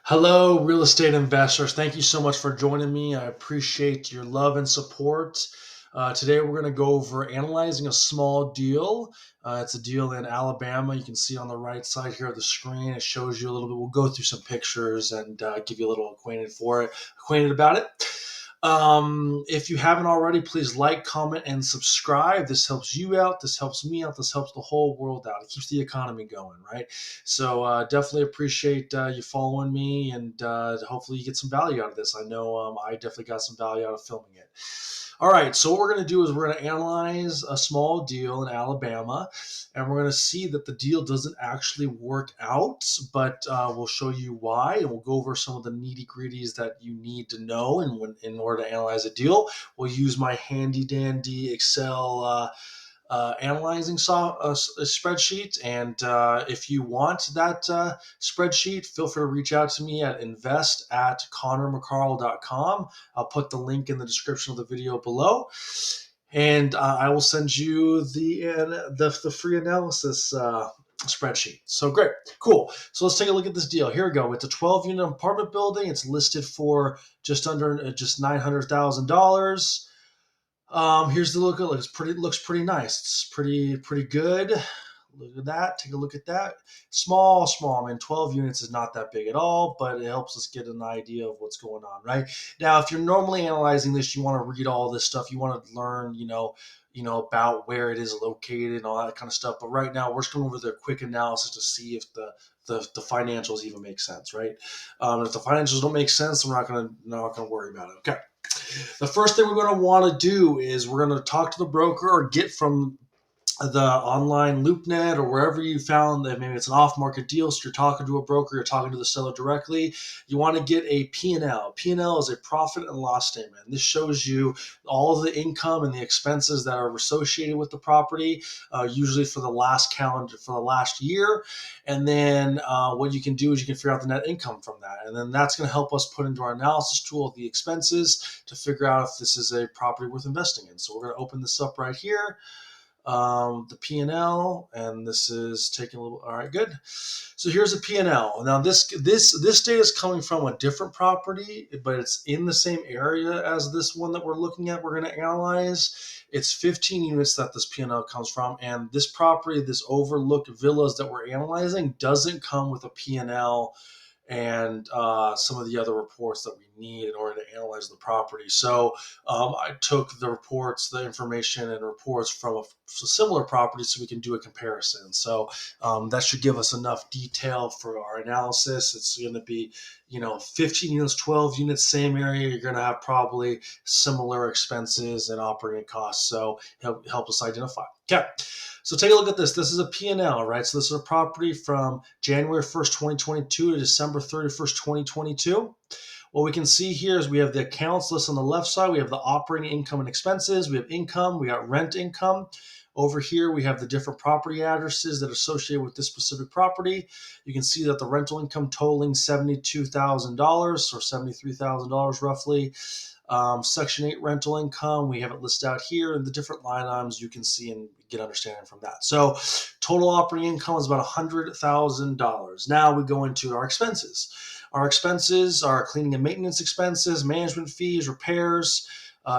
Hello, real estate investors. Thank you so much for joining me. I appreciate your love and support. Today, we're going to go over analyzing a small deal. It's a deal in Alabama. You can see on the right side here of the screen. It shows you a little bit. We'll go through some pictures and give you a little acquainted about it. If you haven't already, please like, comment, and subscribe. This helps you out. This helps me out. This helps the whole world out. It keeps the economy going, right? So definitely appreciate you following me, and hopefully you get some value out of this. I know I definitely got some value out of filming it. All right, so what we're going to do is we're going to analyze a small deal in Alabama, and we're going to see that the deal doesn't actually work out, but we'll show you why, and we'll go over some of the nitty gritties that you need to know in order to analyze a deal. We'll use my handy dandy Excel analyzing a spreadsheet. And if you want that spreadsheet, feel free to reach out to me at invest@connormccarl.com. I'll put the link in the description of the video below. And I will send you the free analysis spreadsheet. So great, cool. So let's take a look at this deal. Here we go. It's a 12-unit apartment building. It's listed for just $900,000. Here's the look. It looks pretty nice. It's pretty good. Look at that. Take a look at that. Small. I mean, 12 units is not that big at all, but it helps us get an idea of what's going on, right? Now, if you're normally analyzing this, you want to read all this stuff. You want to learn, about where it is located and all that kind of stuff. But right now, we're just going over the quick analysis to see if the financials even make sense, right? If the financials don't make sense, we're not going to worry about it. Okay. The first thing we're going to want to do is we're going to talk to the broker or get from the online LoopNet or wherever you found that maybe it's an off-market deal. So you're talking to a broker, you're talking to the seller directly. You want to get a P&L. P&L is a profit and loss statement. And this shows you all of the income and the expenses that are associated with the property, usually for the last year. And then what you can do is you can figure out the net income from that. And then that's going to help us put into our analysis tool the expenses to figure out if this is a property worth investing in. So we're going to open this up right here. The P&L, and this is taking a little. All right, good. So here's a P&L. Now this data is coming from a different property, but it's in the same area as this one that we're looking at. We're going to analyze. It's 15 units that this P&L comes from, and this property, this overlooked villas that we're analyzing, doesn't come with a P&L and some of the other reports that we need in order to analyze the property. So I took the reports, the information and reports from a similar property so we can do a comparison. So that should give us enough detail for our analysis. It's going to be, 15 units, 12 units, same area. You're going to have probably similar expenses and operating costs. So help us identify. Okay. So take a look at this. This is a P&L, right? So this is a property from January 1st, 2022 to December 31st, 2022. What we can see here is we have the accounts list on the left side. We have the operating income and expenses. We have income. We got rent income. Over here, we have the different property addresses that are associated with this specific property. You can see that the rental income totaling $72,000 or $73,000 roughly. Section 8 rental income, we have it listed out here, and the different line items you can see and get understanding from that. So total operating income is about $100,000. Now we go into our expenses. Our expenses are cleaning and maintenance expenses, management fees, repairs,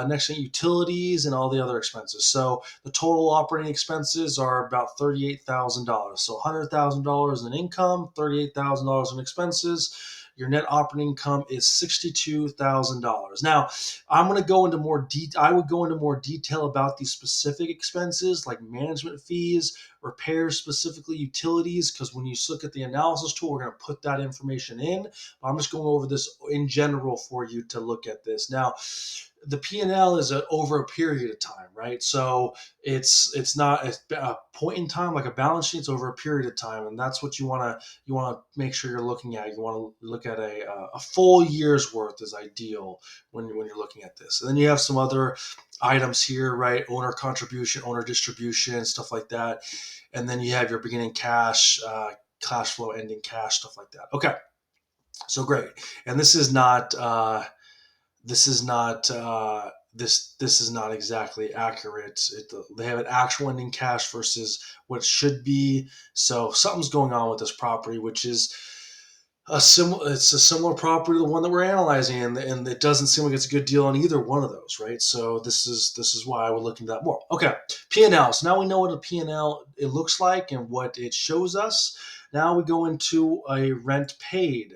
next thing utilities, and all the other expenses. So the total operating expenses are about $38,000. So $100,000 in income, $38,000 in expenses. Your net operating income is $62,000. Now, I'm going to go into more I would go into more detail about these specific expenses like management fees, repairs, specifically utilities, because when you look at the analysis tool, we're going to put that information in. I'm just going over this in general for you to look at this. Now, the P&L is over a period of time, right? So it's not a point in time like a balance sheet. It's over a period of time, and that's what you want to make sure you're looking at. You want to look at a full year's worth is ideal when you're looking at this. And then you have some other items here, right? Owner contribution, owner distribution, stuff like that. And then you have your beginning cash, cash flow, ending cash, stuff like that. Okay, so great. And this is not. This is not this is not exactly accurate. They have an actual ending cash versus what it should be. So something's going on with this property, which is It's a similar property to the one that we're analyzing, and it doesn't seem like it's a good deal on either one of those, right? So this is why I would look into that more. Okay, P&L. So now we know what a P&L it looks like and what it shows us. Now we go into a rent paid.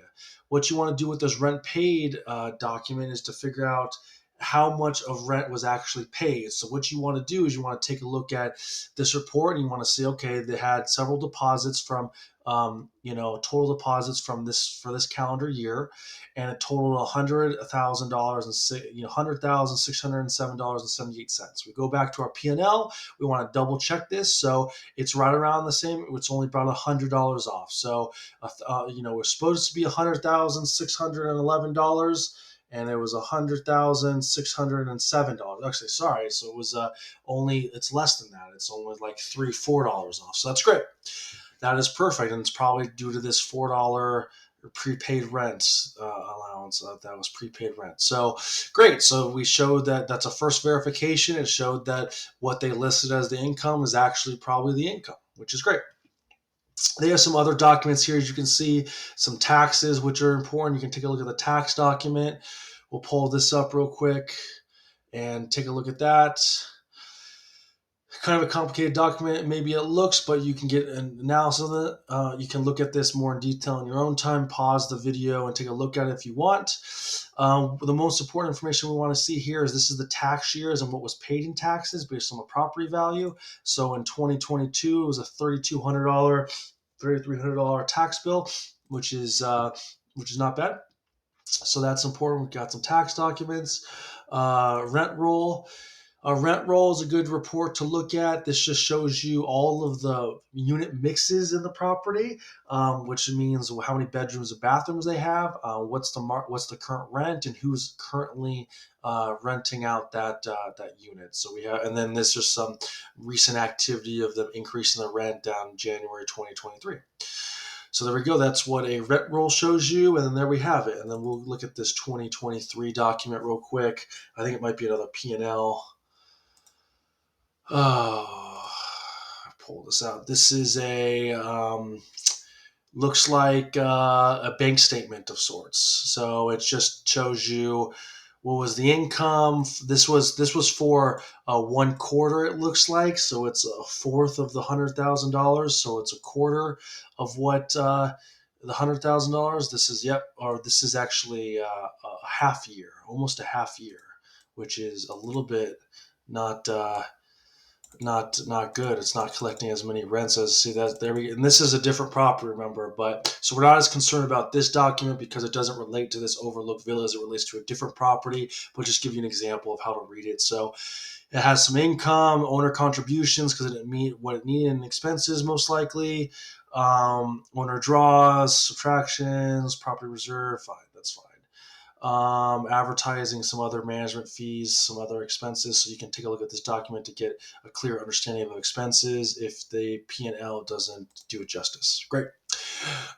What you want to do with this rent paid document is to figure out how much of rent was actually paid. So what you want to do is you want to take a look at this report and you want to see, okay, they had several deposits from total deposits from this for this calendar year, and it totaled $100,000 and $100,607.78. We go back to our P&L. We want to double check this, so it's right around the same. It's only about $100 off. So, we're supposed to be $100,611. And it was $100,607. Actually, sorry. So it was it's less than that. It's only like $4 off. So that's great. That is perfect, and it's probably due to this $4 prepaid rent allowance that was prepaid rent. So great. So we showed that that's a first verification. It showed that what they listed as the income is actually probably the income, which is great. They have some other documents here, as you can see, some taxes, which are important. You can take a look at the tax document. We'll pull this up real quick and take a look at that. Kind of a complicated document, maybe it looks, but you can get an analysis of it. You can look at this more in detail in your own time. Pause the video and take a look at it if you want. The most important information we want to see here is this is the tax years and what was paid in taxes based on the property value. So in 2022, it was a $3,300 tax bill, which is not bad. So that's important. We've got some tax documents, rent roll. A rent roll is a good report to look at. This just shows you all of the unit mixes in the property, which means how many bedrooms and bathrooms they have, what's the current rent, and who's currently renting out that unit. So we have, and then this is some recent activity of them increasing the rent down January 2023. So there we go. That's what a rent roll shows you, and then there we have it. And then we'll look at this 2023 document real quick. I think it might be another P&L. Oh, pull this out. This is looks like a bank statement of sorts. So it just shows you what was the income. This was for 1 quarter. It looks like, so it's a fourth of the $100,000. So it's a quarter of what the $100,000. This is actually a half year, almost a half year, which is a little bit not. Not good. It's not collecting as many rents as see that there we and this is a different property, remember, but so we're not as concerned about this document because it doesn't relate to this overlook villa as it relates to a different property, but just give you an example of how to read it. So it has some income, owner contributions because it didn't meet what it needed, and expenses most likely, owner draws, subtractions, property reserve, fine, that's fine. Advertising, some other management fees, some other expenses. So you can take a look at this document to get a clear understanding of expenses if the P&L doesn't do it justice. Great.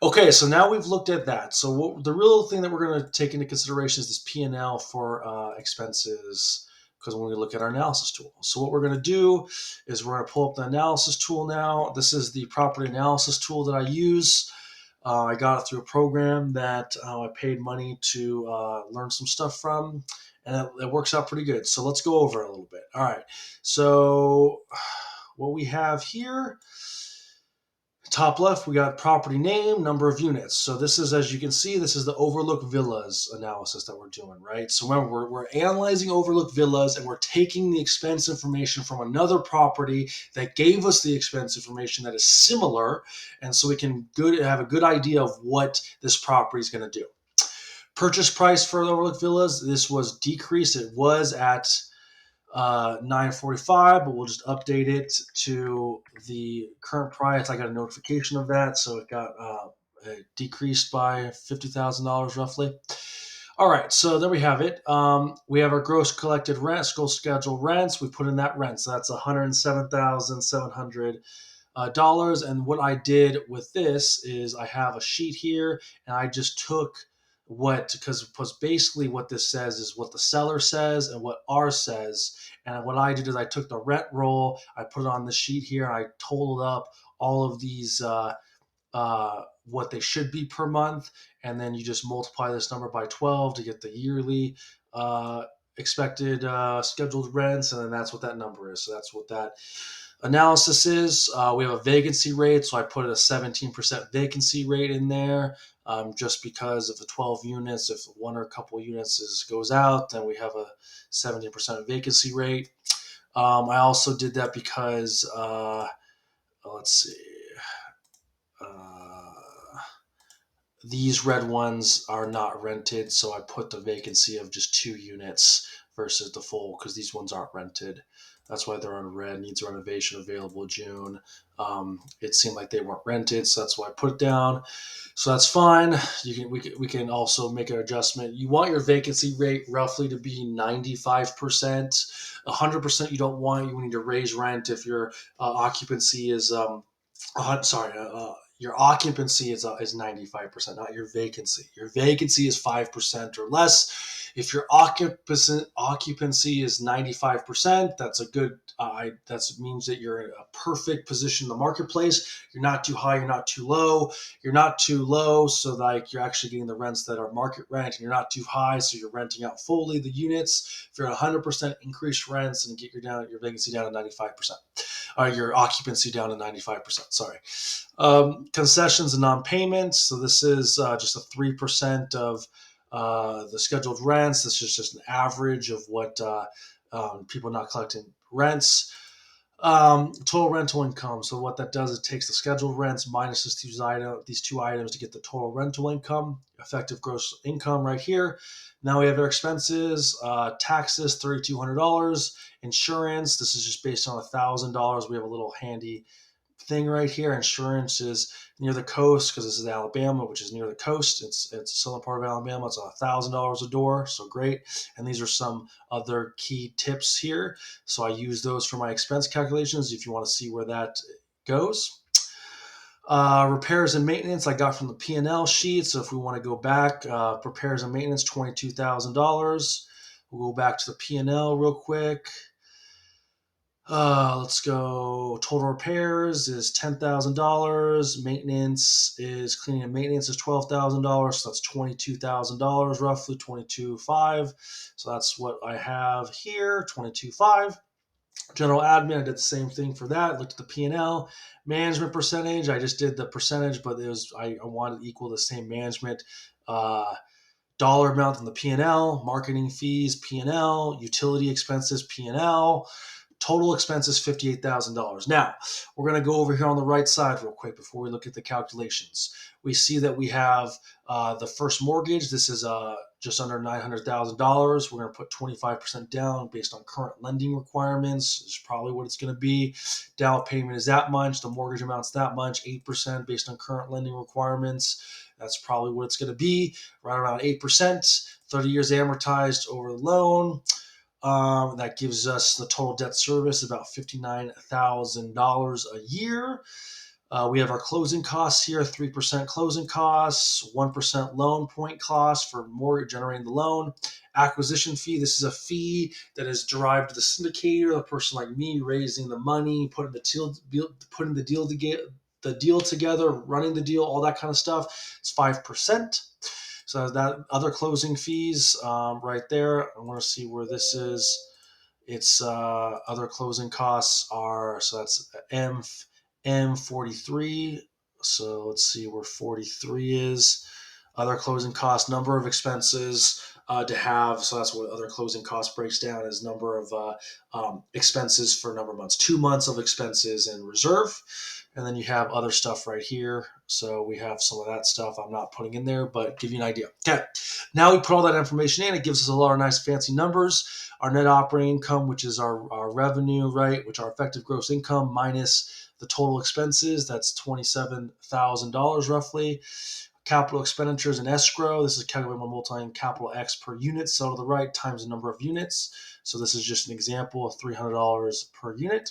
Okay, so now we've looked at that. So the real thing that we're going to take into consideration is this P&L for expenses, because when we look at our analysis tool. So what we're going to do is we're going to pull up the analysis tool now. This is the property analysis tool that I use. I got it through a program that I paid money to learn some stuff from, and it works out pretty good. So let's go over it a little bit. All right. So what we have here, top left, we got property name, number of units. So this is, as you can see, this is the overlook villas analysis that we're doing, right? So remember, we're analyzing overlook villas, and we're taking the expense information from another property that gave us the expense information that is similar, and so we can have a good idea of what this property is going to do. Purchase price for the overlook villas, this was decreased. It was at $945, but we'll just update it to the current price. I got a notification of that, so it got decreased by $50,000 roughly. All right, so there we have it. We have our gross collected rent, gross scheduled rents. We put in that rent, so that's $107,700. And what I did with this is I have a sheet here, and I just took because basically what this says is what the seller says and what ours says. And what I did is I took the rent roll, I put it on the sheet here, and I totaled up all of these what they should be per month, and then you just multiply this number by 12 to get the yearly expected scheduled rents, and then that's what that number is. So that's what that analysis is. We have a vacancy rate, so I put a 17% vacancy rate in there, just because of the 12 units. If one or a couple of units goes out, then we have a 17% vacancy rate. I also did that because, let's see, uh, these red ones are not rented, so I put the vacancy of just 2 units versus the full, because these ones aren't rented. That's why they're on red. Needs renovation, available June. It seemed like they weren't rented, so that's why I put it down. So that's fine. We can also make an adjustment. You want your vacancy rate roughly to be 95%. 100% you don't want. You need to raise rent if your occupancy is your occupancy is 95%, not your vacancy. Your vacancy is 5% or less. If your occupancy is 95%, that's a good. That means that you're in a perfect position in the marketplace. You're not too high, you're not too low. You're not too low, so like you're actually getting the rents that are market rent, and you're not too high, so you're renting out fully the units. If you're at 100% increased rents and get your vacancy down to 95%, or your occupancy down to 95%. Sorry. Concessions and non-payments. So this is just a 3% of the scheduled rents. This is just an average of what people not collecting rents. Total rental income. So what that does, it takes the scheduled rents minus these two items to get the total rental income, effective gross income right here. Now we have our expenses, taxes, $3,200, insurance. This is just based on $1,000. We have a little handy thing right here. Insurance is near the coast because this is Alabama, which is near the coast. It's a southern part of Alabama. It's $1,000 a door, so great. And these are some other key tips here. So I use those for my expense calculations. If you want to see where that goes. Repairs and maintenance I got from the P&L sheet. So if we want to go back, repairs and maintenance, $22,000. We'll go back to the P&L real quick. Let's go. Total repairs is $10,000. Maintenance is cleaning and maintenance is $12,000. So that's $22,000 roughly, 22.5. So that's what I have here, 22.5. General admin, I did the same thing for that. Looked at the P&L. Management percentage, I just did the percentage, but I wanted to equal the same management dollar amount in the P&L. Marketing fees, P&L. Utility expenses, P&L. Total expenses, $58,000. Now, we're going to go over here on the right side real quick before we look at the calculations. We see that we have the first mortgage. This is just under $900,000. We're going to put 25% down based on current lending requirements. This is probably what it's going to be. Down payment is that much. The mortgage amount's that much, 8% based on current lending requirements. That's probably what it's going to be, right around 8%. 30 years amortized over the loan. That gives us the total debt service about $59,000 a year. We have our closing costs here, 3% closing costs, 1% loan point cost for mortgage generating the loan. Acquisition fee, this is a fee that is derived to the syndicator, the person like me raising the money, putting the deal together, running the deal, all that kind of stuff. It's 5%. So that other closing fees right there. I want to see where this is. It's other closing costs are, so that's M43. So let's see where 43 is. Other closing costs, number of expenses to have. So that's what other closing costs breaks down as number of expenses for a number of months. 2 months of expenses in reserve. And then you have other stuff right here. So we have some of that stuff I'm not putting in there, but give you an idea. Okay. Now we put all that information in. It gives us a lot of nice fancy numbers. Our net operating income, which is our revenue, right, which our effective gross income minus the total expenses. That's $27,000 roughly. Capital expenditures and escrow. This is calculated by multiplying capital X per unit, cell to the right, times the number of units. So this is just an example of $300 per unit.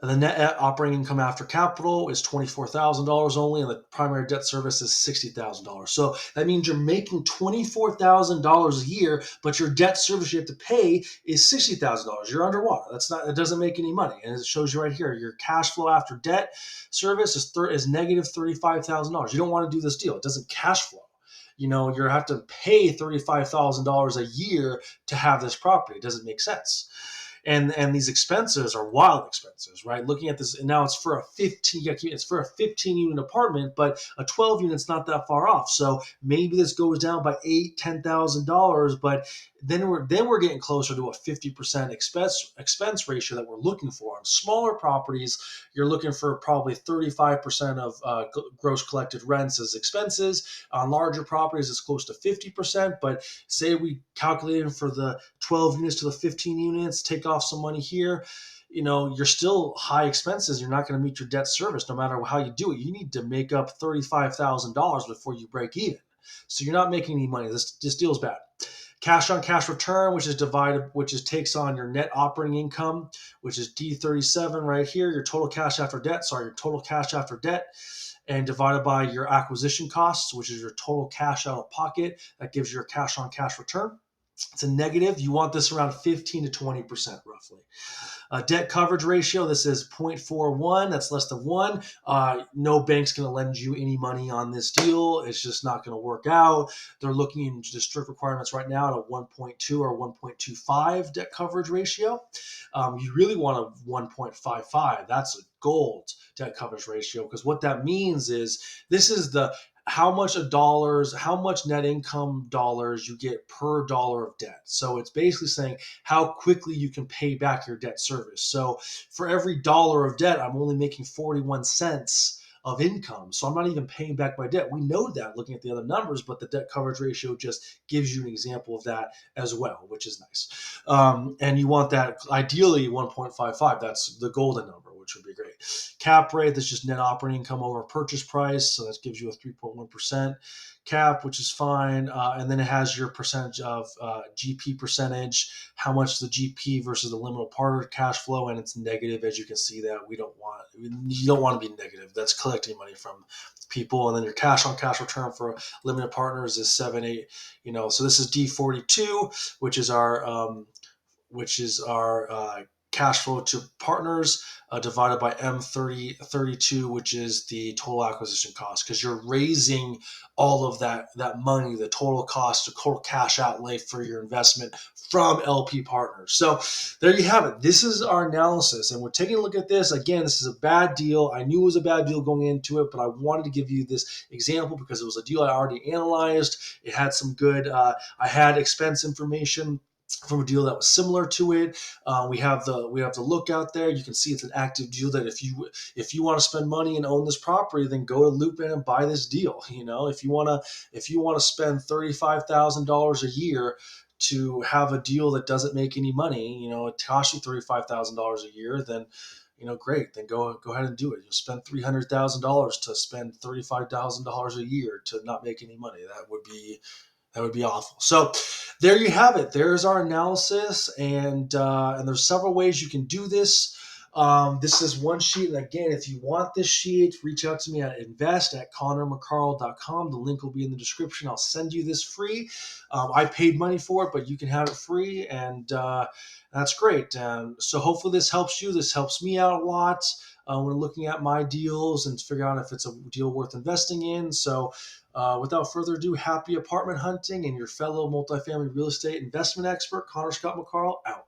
And the net operating income after capital is $24,000 only, and the primary debt service is $60,000. So that means you're making $24,000 a year, but your debt service you have to pay is $60,000. You're underwater. That doesn't make any money, and it shows you right here. Your cash flow after debt service is negative $35,000. You don't want to do this deal. It doesn't cash flow. You have to pay $35,000 a year to have this property. It doesn't make sense. And these expenses are wild expenses, right? Looking at this, and now it's for a 15 unit apartment, but a 12 unit's not that far off. So maybe this goes down by $10,000, but then we're getting closer to a 50% expense ratio that we're looking for. On smaller properties, you're looking for probably 35% of gross collected rents as expenses. On larger properties, it's close to 50%. But say we calculated for the 12 units to the 15 units, take off some money here, you're still high expenses. You're not going to meet your debt service no matter how you do it. You need to make up $35,000 before you break even. So you're not making any money. This deal's bad. Cash on cash return, which takes on your net operating income, which is D37 right here, your total cash after debt, and divided by your acquisition costs, which is your total cash out of pocket. That gives you your cash on cash return. It's a negative. You want this around 15 to 20% roughly. Debt coverage ratio, this is 0.41. That's less than 1. No bank's going to lend you any money on this deal. It's just not going to work out. They're looking into the strict requirements right now at a 1.2 or 1.25 debt coverage ratio. You really want a 1.55. That's a gold debt coverage ratio, because what that means is this is the how much net income dollars you get per dollar of debt. So it's basically saying how quickly you can pay back your debt service. So for every dollar of debt, I'm only making 41 cents of income. So I'm not even paying back my debt. We know that looking at the other numbers, but the debt coverage ratio just gives you an example of that as well, which is nice. And you want that ideally 1.55. That's the golden number, which would be great. Cap rate, that's just net operating income over purchase price. So that gives you a 3.1% cap, which is fine. And then it has your percentage of GP percentage, how much the GP versus the limited partner cash flow, and it's negative. As you can see, that you don't want to be negative. That's collecting money from people. And then your cash on cash return for limited partners is 7.8. So this is D42, which is our cash flow to partners divided by M32, which is the total acquisition cost, because you're raising all of that money, the total cost, the total cash outlay for your investment from LP partners. So there you have it. This is our analysis, and we're taking a look at this. Again, this is a bad deal. I knew it was a bad deal going into it, but I wanted to give you this example because it was a deal I already analyzed. It had some good, I had expense information from a deal that was similar to it. We have the lookout there. You can see it's an active deal that if you want to spend money and own this property, then go to Lupin and buy this deal. If you want to spend $35,000 a year to have a deal that doesn't make any money, it costs you $35,000 a year, then great, then go ahead and do it. You'll spend $300,000 to spend $35,000 a year to not make any money. That would be awful. So there you have it. There's our analysis, and there's several ways you can do this. This is one sheet, and again, if you want this sheet, reach out to me at invest@connormccarl.com. The link will be in the description. I'll send you this free. I paid money for it, but you can have it free, and that's great. So hopefully this helps you. This helps me out a lot when looking at my deals and figure out if it's a deal worth investing in. So without further ado, happy apartment hunting, and your fellow multifamily real estate investment expert, Connor Scott McCarl, out.